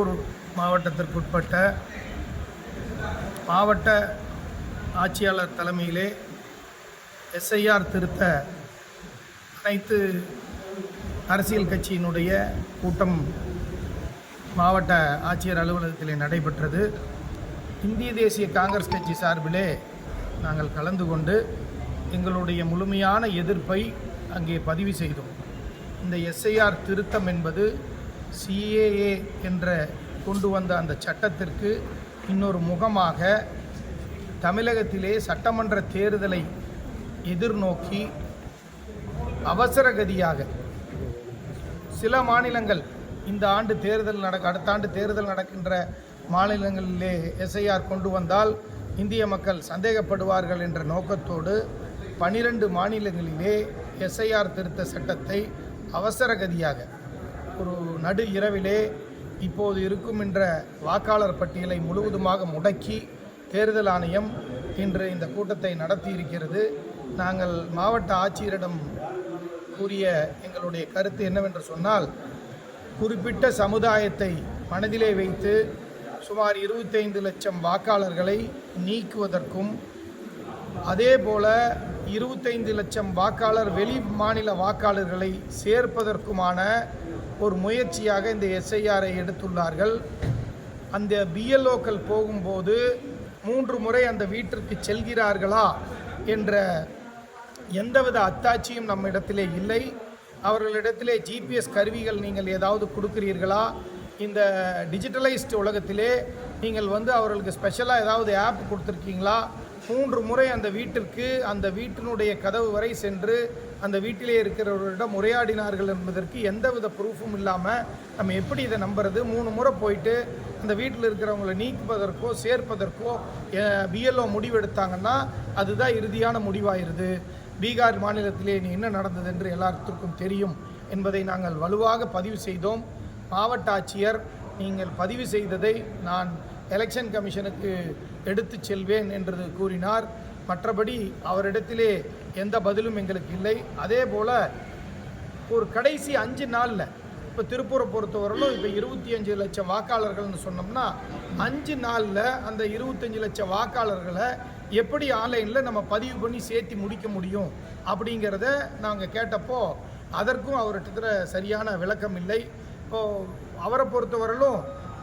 திருப்பூர் மாவட்டத்திற்குட்பட்ட மாவட்ட ஆட்சியாளர் தலைமையிலே எஸ்ஐஆர் திருத்த அனைத்து அரசியல் கட்சியினுடைய கூட்டம் மாவட்ட ஆட்சியர் அலுவலகத்திலே நடைபெற்றது. இந்திய தேசிய காங்கிரஸ் கட்சி சார்பிலே நாங்கள் கலந்து கொண்டு எங்களுடைய முழுமையான எதிர்ப்பை அங்கே பதிவு செய்தோம். இந்த எஸ்ஐஆர் திருத்தம் என்பது சிஏஏ என்ற கொண்டு வந்த அந்த சட்டத்திற்கு இன்னொரு முகமாக தமிழகத்திலே சட்டமன்ற தேர்தலை எதிர்நோக்கி அவசரகதியாக சில மாநிலங்கள் இந்த ஆண்டு தேர்தல் அடுத்த ஆண்டு தேர்தல் நடக்கின்ற மாநிலங்களிலே எஸ்ஐஆர் கொண்டு வந்தால் இந்திய மக்கள் சந்தேகப்படுவார்கள் என்ற நோக்கத்தோடு 12 மாநிலங்களிலே எஸ்ஐஆர் திருத்த சட்டத்தை அவசரகதியாக ஒரு நடு இரவிலே இப்போது இருக்கும் என்ற வாக்காளர் பட்டியலை முழுவதுமாக முடக்கி தேர்தல் ஆணையம் இன்று இந்த கூட்டத்தை நடத்தியிருக்கிறது. நாங்கள் மாவட்ட ஆட்சியரிடம் கூறிய எங்களுடைய கருத்து என்னவென்று சொன்னால், குறிப்பிட்ட சமுதாயத்தை மனதிலே வைத்து சுமார் 25 லட்சம் வாக்காளர்களை நீக்குவதற்கும் அதேபோல 25 லட்சம் வாக்காளர் வெளி மாநில வாக்காளர்களை சேர்ப்பதற்குமான ஒரு முயற்சியாக இந்த எஸ்ஐஆரை எடுத்துள்ளார்கள். அந்த பிஎல்ஓக்கள் போகும்போது 3 முறை அந்த வீட்டிற்கு செல்கிறார்களா என்ற எந்தவித அத்தாட்சியும் நம்மிடத்திலே இல்லை. அவர்களிடத்திலே ஜிபிஎஸ் கருவிகள் நீங்கள் ஏதாவது கொடுக்கிறீர்களா, இந்த டிஜிட்டலைஸ்டு உலகத்திலே நீங்கள் அவர்களுக்கு ஸ்பெஷலாக ஏதாவது ஆப் கொடுத்துருக்கீங்களா, 3 முறை அந்த வீட்டிற்கு அந்த வீட்டினுடைய கதவு வரை சென்று அந்த வீட்டிலே இருக்கிறவர்களிடம் உரையாடினார்கள் என்பதற்கு எந்தவித ப்ரூஃபும் இல்லாமல் நம்ம எப்படி இதை நம்புறது? 3 முறை போயிட்டு அந்த வீட்டில் இருக்கிறவங்களை நீக்குவதற்கோ சேர்ப்பதற்கோ பிஎல்ஓ முடிவெடுத்தாங்கன்னா அதுதான் இறுதியான முடிவாயிருது. பீகார் மாநிலத்திலே என்ன நடந்தது என்று எல்லாத்திற்கும் தெரியும் என்பதை நாங்கள் வலுவாக பதிவு செய்தோம். மாவட்ட ஆட்சியர் நீங்கள் பதிவு செய்ததை நான் எலெக்ஷன் கமிஷனுக்கு எடுத்து செல்வேன் என்று கூறினார். மற்றபடி அவரிடத்திலே எந்த பதிலும் எங்களுக்கு இல்லை. அதே போல் ஒரு கடைசி 5 நாளில் இப்போ திருப்பூரை பொறுத்தவரையிலும் இப்போ 25 லட்சம் வாக்காளர்கள்னு சொன்னோம்னா 5 நாளில் அந்த 25 லட்சம் வாக்காளர்களை எப்படி ஆன்லைனில் நம்ம பதிவு பண்ணி சேர்த்து முடிக்க முடியும் அப்படிங்கிறத நாங்கள் கேட்டப்போ அதற்கும் அவர்கிட்ட சரியான விளக்கம் இல்லை. இப்போது அவரை பொறுத்தவரையிலும்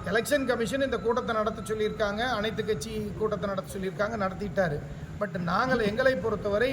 எலெக்ஷன் கமிஷன் இந்த கூட்டத்தை நடத்த சொல்லியிருக்காங்க, அனைத்து கட்சி கூட்டத்தை நடத்த சொல்லியிருக்காங்க, நடத்திட்டார். பட் நாங்கள் எங்களை பொறுத்தவரை